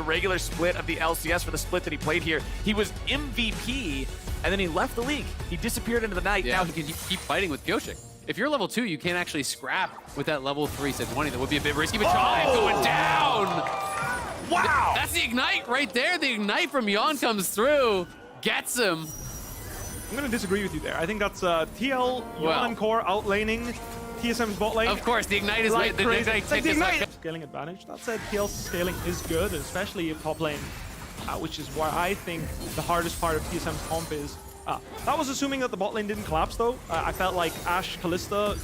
the regular split of the LCS for the split that he played here. He was MVP, and then he left the league. He disappeared into the night. Yeah, Now he can keep fighting with Pioshik. If you're level 2, you can't actually scrap with that level 3 set 20. That would be a bit risky, but Chime going down. Wow! That's the Ignite right there. The Ignite from Yon comes through, gets him. I'm going to disagree with you there. I think that's TL, Yon, and Core outlaning TSM's bot lane. Of course, the Ignite is like the crazy. Ignite. Scaling advantage. That said, TL's scaling is good, especially if top lane, which is why I think the hardest part of TSM's comp is. That was assuming that the bot lane didn't collapse, though. I felt like Ashe Kalista.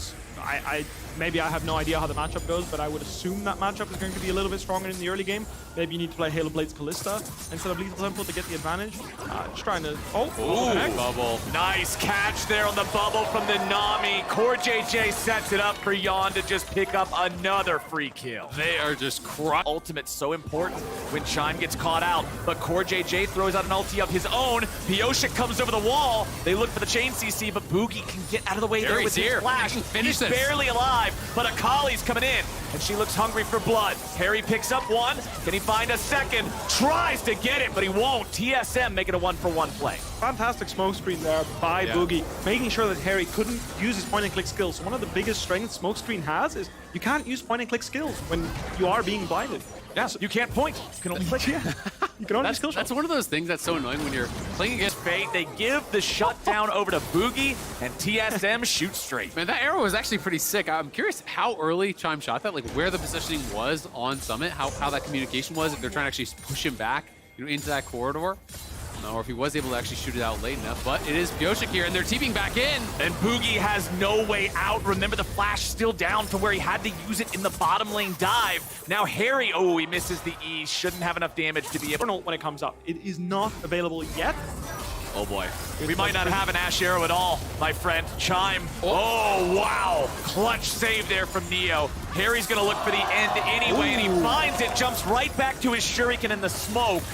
Maybe I have no idea how the matchup goes, but I would assume that matchup is going to be a little bit stronger in the early game. Maybe you need to play Halo Blades Kalista instead of Lethal Temple to get the advantage. Just trying to... Bubble. Nice catch there on the bubble from the Nami. Core JJ sets it up for Yon to just pick up another free kill. They are just crushed. Ultimate's so important when Chime gets caught out, but Core JJ throws out an ulti of his own. Pioshik comes over the wall. They look for the chain CC, but Boogie can get out of the way there with his flash. He's barely alive, but Akali's coming in, and she looks hungry for blood. Harry picks up one. Can he find a second? Tries to get it, but he won't. TSM making a 1-for-1 play. Fantastic smoke screen there by Boogie, making sure that Harry couldn't use his point-and-click skills. So one of the biggest strengths smoke screen has is you can't use point-and-click skills when you are being blinded. Yeah, so you can't point. You can only click. You can only skill shot. That's one of those things that's so annoying when you're playing against Fate. They give the shutdown over to Boogie, and TSM shoots straight. Man, that arrow was actually pretty sick. I'm curious how early Chime shot that, like where the positioning was on Summit, how that communication was, if they're trying to actually push him back, into that corridor. Or if he was able to actually shoot it out late enough, but it is Pioshik here, and they're TPing back in. And Boogie has no way out. Remember, the flash still down from where he had to use it in the bottom lane dive. Now Harry, he misses the E. Shouldn't have enough damage to be able when it comes up. It is not available yet. Oh boy. We might not have an Ashe arrow at all, my friend. Chime. Oh, wow. Clutch save there from Neo. Harry's going to look for the end anyway, and he finds it, jumps right back to his shuriken in the smoke.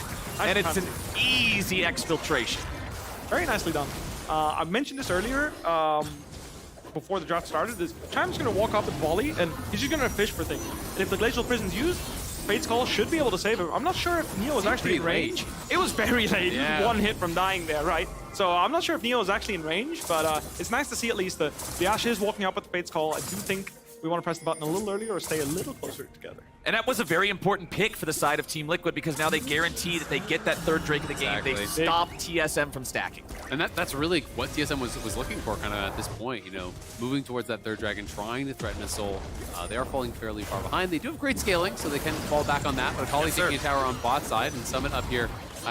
And it's an easy exfiltration. Very nicely done. I mentioned this earlier before the draft started. Chime's going to walk up with volley, and he's just going to fish for things. And if the Glacial Prison's used, Fate's Call should be able to save him. I'm not sure if Neo was actually in range. It was very late. Yeah. He was one hit from dying there, right? So I'm not sure if Neo is actually in range, but it's nice to see at least the Ashe is walking up with the Fate's Call. I do think we want to press the button a little earlier or stay a little closer together. And that was a very important pick for the side of Team Liquid, because now they guarantee that they get that third Drake of the game. They stop TSM from stacking. And that's really what TSM was looking for kind of at this point, moving towards that third dragon, trying to threaten a soul. They are falling fairly far behind. They do have great scaling, so they can fall back on that. But Akali taking a tower on bot side, and Summit up here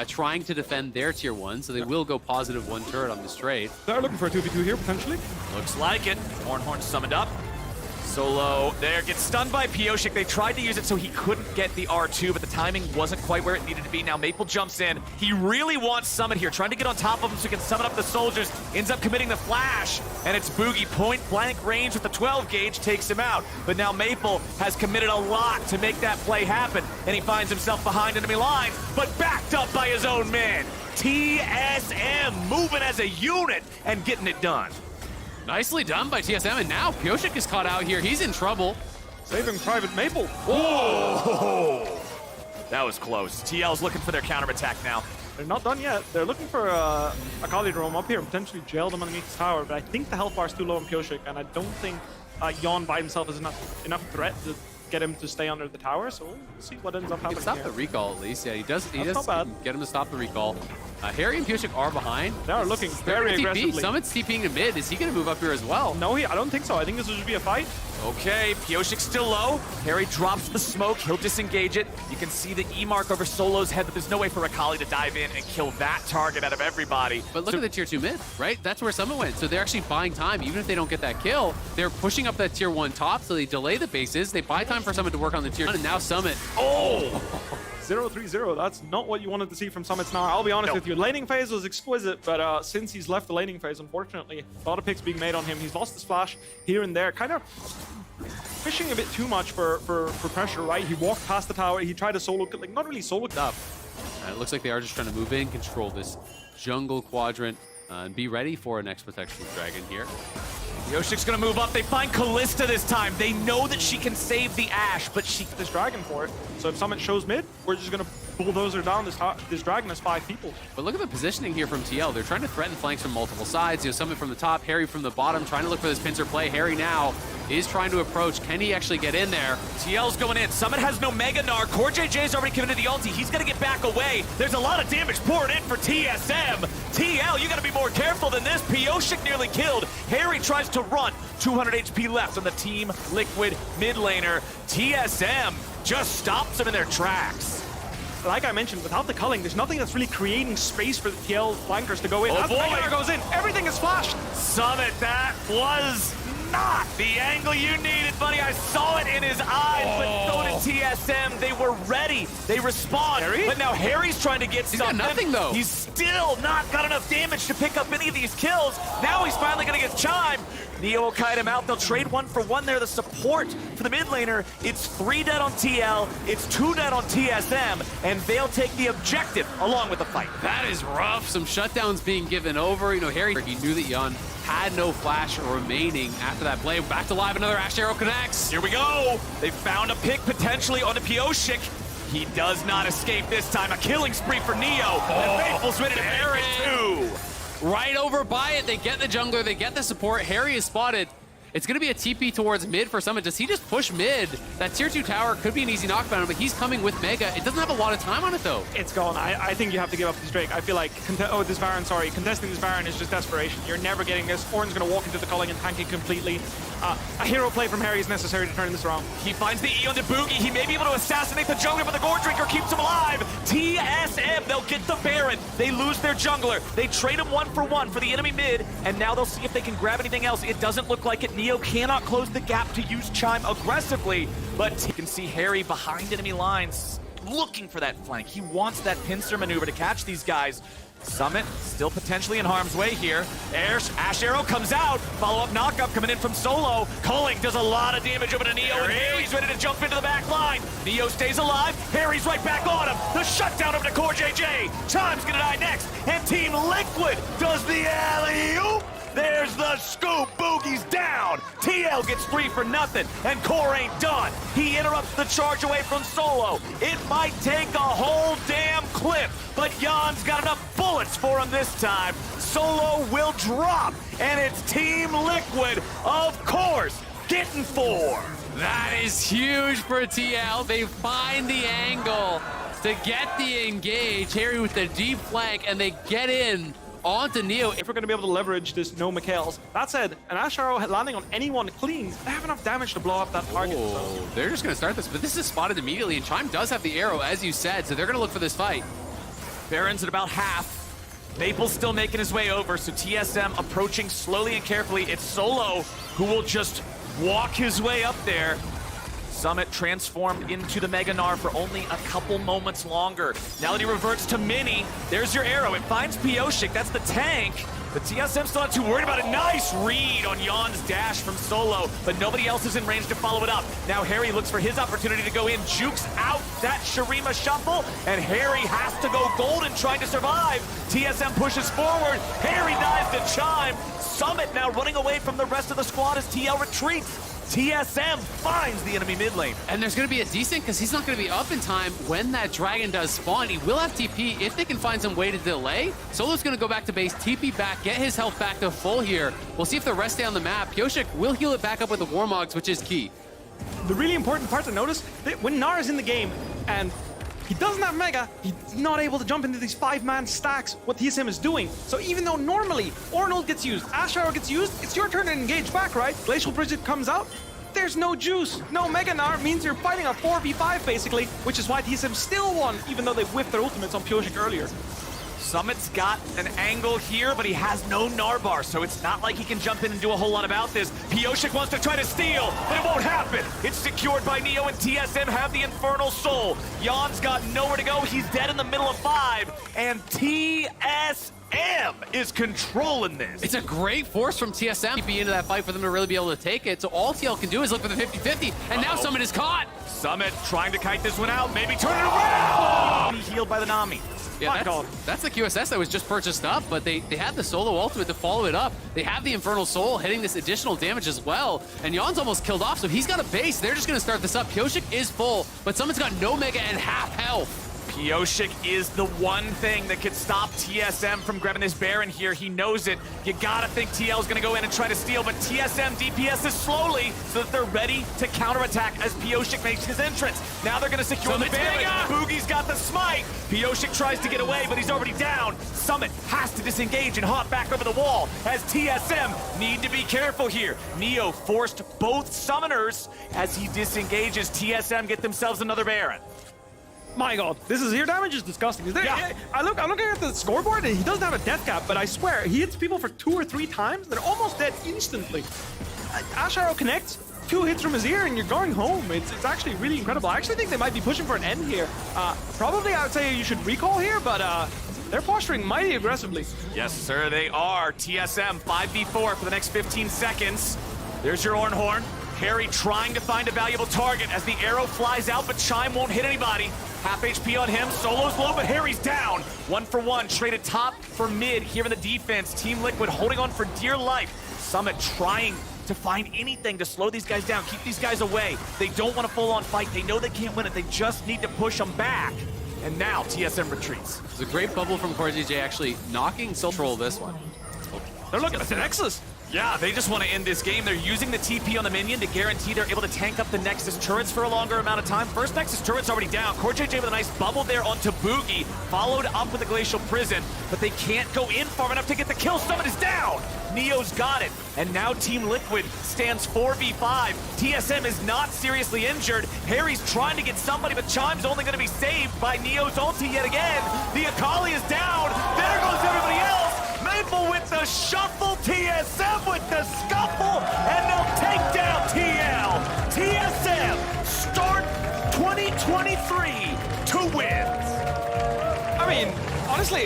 trying to defend their tier 1, so they will go positive 1 turret on this trade. They're looking for a 2v2 here, potentially. Looks like it. Horn summoned up. Solo there, gets stunned by Pioshik. They tried to use it so he couldn't get the R2, but the timing wasn't quite where it needed to be. Now Maple jumps in. He really wants Summit here, trying to get on top of him so he can summon up the soldiers. Ends up committing the flash, and it's Boogie point blank range with the 12 gauge, takes him out. But now Maple has committed a lot to make that play happen, and he finds himself behind enemy lines, but backed up by his own men. TSM moving as a unit and getting it done. Nicely done by TSM, and now Pioshik is caught out here. He's in trouble. Saving Private Maple. Whoa! That was close. TL's looking for their counterattack now. They're not done yet. They're looking for Akali to roam up here and potentially jail them underneath the tower, but I think the health bar is too low on Pioshik, and I don't think Yon by himself is enough threat to get him to stay under the tower, so we'll see what ends up happening. He can stop here. the recall at least. Yeah, he does get him to stop the recall. Harry and Pioshik are behind. They are looking very aggressively. Summit's TPing to mid. Is he going to move up here as well? No, I don't think so. I think this will just be a fight. Okay, Pioshik's still low. Harry drops the smoke. He'll disengage it. You can see the E mark over Solo's head, but there's no way for Akali to dive in and kill that target out of everybody. But look at the tier 2 mid, right? That's where Summit went. So they're actually buying time. Even if they don't get that kill, they're pushing up that tier 1 top, so they delay the bases. They buy time for Summit to work on the tier 1, and now Summit. Oh! 0-3-0. That's not what you wanted to see from Summits now. I'll be honest with you. Laning phase was exquisite, but since he's left the laning phase, unfortunately, a lot of picks being made on him. He's lost his flash here and there, kind of fishing a bit too much for pressure, right? He walked past the tower. He tried to solo, like not really solo up. It looks like they are just trying to move in, control this jungle quadrant, and be ready for a next protection dragon here. Pioshik's gonna move up. They find Kalista this time. They know that she can save the Ashe, but she This dragon for it. So if Summit shows mid, we're just going to bulldozer down this dragon as 5 people. But look at the positioning here from TL. They're trying to threaten flanks from multiple sides. Summit from the top, Harry from the bottom, trying to look for this pincer play. Harry now is trying to approach. Can he actually get in there? TL's going in. Summit has no Mega Gnar. Core JJ's already committed the ulti. He's going to get back away. There's a lot of damage poured in for TSM. TL, you got to be more careful than this. Pioshik nearly killed. Harry tries to run. 200 HP left on the Team Liquid mid laner. TSM just stops them in their tracks. Like I mentioned, without the culling, there's nothing that's really creating space for the TL flankers to go in. Oh As the Mega Gnar goes in, everything is flashed. Summit, that was not the angle you needed, buddy. I saw it in his eyes, but so did TSM. They were ready. They respond. Harry? But now Harry's trying to get He's something. got nothing, though. He's still not got enough damage to pick up any of these kills. Now he's finally going to get Chime. Neo will kite him out. They'll trade 1 for 1 there. The support for the mid laner, it's 3 dead on TL, it's 2 dead on TSM, and they'll take the objective along with the fight. That is rough. Some shutdowns being given over. Harry, he knew that Yon had no flash remaining after that play. Back to live, another Ash Arrow connects. Here we go. They found a pick potentially on the Pioshik. He does not escape this time. A killing spree for Neo. And Faithful's ready to bear it too. Right over by it. They get the jungler. They get the support. Harry is spotted. It's going to be a TP towards mid for Summit. Does he just push mid? That tier 2 tower could be an easy knockdown, but he's coming with Mega. It doesn't have a lot of time on it, though. It's gone. I think you have to give up this Drake. I feel like, this Baron, sorry. Contesting this Baron is just desperation. You're never getting this. Ornn's going to walk into the culling and tank it completely. A hero play from Harry is necessary to turn this around. He finds the E on the Boogie. He may be able to assassinate the jungler, but the Gore Drinker keeps him alive. TSM, they'll get the Baron. They lose their jungler. They trade him 1 for 1 for the enemy mid, and now they'll see if they can grab anything else. It doesn't look like it. Neo cannot close the gap to use Chime aggressively, but you can see Harry behind enemy lines looking for that flank. He wants that pincer maneuver to catch these guys. Summit still potentially in harm's way here. Ash Arrow comes out. Follow-up knockup coming in from Solo. Culling does a lot of damage over to Neo, and Harry's ready to jump into the back line. Neo stays alive. Harry's right back on him. The shutdown over to Core JJ. Chime's gonna die next, and Team Liquid does the alley-oop. There's the scoop. Boogie's down. TL gets 3 for nothing, and Core ain't done. He interrupts the charge away from Solo. It might take a whole damn clip, but Jan's got enough bullets for him this time. Solo will drop, and it's Team Liquid, of course, getting 4. That is huge for TL. They find the angle to get the engage. Harry with the deep flank, and they get in onto Neo. If we're going to be able to leverage this no Mikhails. That said, an Ash Arrow landing on anyone clean, they have enough damage to blow up that target. Oh, they're just going to start this, but this is spotted immediately, and Chime does have the arrow, as you said, so they're going to look for this fight. Baron's at about half. Maple's still making his way over, so TSM approaching slowly and carefully. It's Solo who will just walk his way up there. Summit transformed into the Mega Gnar for only a couple moments longer. Now that he reverts to Mini, there's your arrow. It finds Pioshik, that's the tank. But TSM's still not too worried about it. Nice read on Jan's dash from Solo, but nobody else is in range to follow it up. Now Harry looks for his opportunity to go in, jukes out that Shurima shuffle, and Harry has to go golden trying to survive. TSM pushes forward, Harry dives to Chime. Summit now running away from the rest of the squad as TL retreats. TSM finds the enemy mid lane. And there's going to be a decent, because he's not going to be up in time when that dragon does spawn. He will have TP if they can find some way to delay. Solo's going to go back to base, TP back, get his health back to full here. We'll see if the rest stay on the map. Pioshik will heal it back up with the Warmogs, which is key. The really important part to notice, that when Gnar is in the game and he doesn't have Mega, he's not able to jump into these 5-man stacks, what TSM is doing. So even though normally Ornn gets used, Ash Arrow gets used, it's your turn to engage back, right? Glacial Bridget comes out, there's no juice. No Mega Gnar means you're fighting a 4v5 basically, which is why TSM still won, even though they whiffed their ultimates on Pioshik earlier. Summit's got an angle here, but he has no Narbar, so it's not like he can jump in and do a whole lot about this. Pioshik wants to try to steal, but it won't happen. It's secured by Neo, and TSM have the Infernal Soul. Jan's got nowhere to go. He's dead in the middle of 5, and TSM is controlling this. It's a great force from TSM to be into that fight for them to really be able to take it. So all TL can do is look for the 50-50, and now Summit is caught. Summit trying to kite this one out, maybe turn it around. Be healed by the Nami. Yeah, My God. that's the QSS that was just purchased up, but they had the solo ultimate to follow it up. They have the Infernal Soul hitting this additional damage as well, and Jan's almost killed off, so he's got a base. They're just going to start this up. Pioshik is full, but someone's got no Mega and half health. Pioshik is the one thing that could stop TSM from grabbing this Baron here. He knows it. You gotta think TL's gonna go in and try to steal, but TSM DPSs slowly so that they're ready to counterattack as Pioshik makes his entrance. Now they're gonna secure the Baron. Boogie's got the smite. Pioshik tries to get away, but he's already down. Summit has to disengage and hop back over the wall as TSM need to be careful here. Neo forced both summoners as he disengages. TSM get themselves another Baron. My God, this is ear damage is disgusting. Is there, Yeah. I'm looking at the scoreboard and he doesn't have a death cap, but I swear, he hits people for 2 or 3 times. They're almost dead instantly. Ash Arrow connects, 2 hits from his ear and you're going home. It's actually really incredible. I actually think they might be pushing for an end here. Probably I would say you should recall here, but they're posturing mighty aggressively. Yes, sir, they are. TSM 5v4 for the next 15 seconds. There's your Ornhorn. Harry trying to find a valuable target as the arrow flies out, but Chime won't hit anybody. Half HP on him, Solo's low, but Harry's down. 1 for 1, traded top for mid here in the defense. Team Liquid holding on for dear life. Summit trying to find anything to slow these guys down, keep these guys away. They don't want a full-on fight. They know they can't win it. They just need to push them back. And now TSM retreats. It's a great bubble from CoreGJ actually knocking Soul this one. They're looking at the Nexus. Yeah, they just want to end this game. They're using the TP on the minion to guarantee they're able to tank up the Nexus turrets for a longer amount of time. First Nexus turret's already down. CoreJJ with a nice bubble there onto Boogie, followed up with a Glacial Prison, but they can't go in far enough to get the kill. Summit is down. Neo's got it, and now Team Liquid stands 4v5. TSM is not seriously injured. Harry's trying to get somebody, but Chime's only going to be saved by Neo's ulti yet again. The Akali is down. There goes everybody else. Maple with the shuffle, TSM with the scuffle, and they'll take down TL. TSM start 2023 to win. I mean, honestly,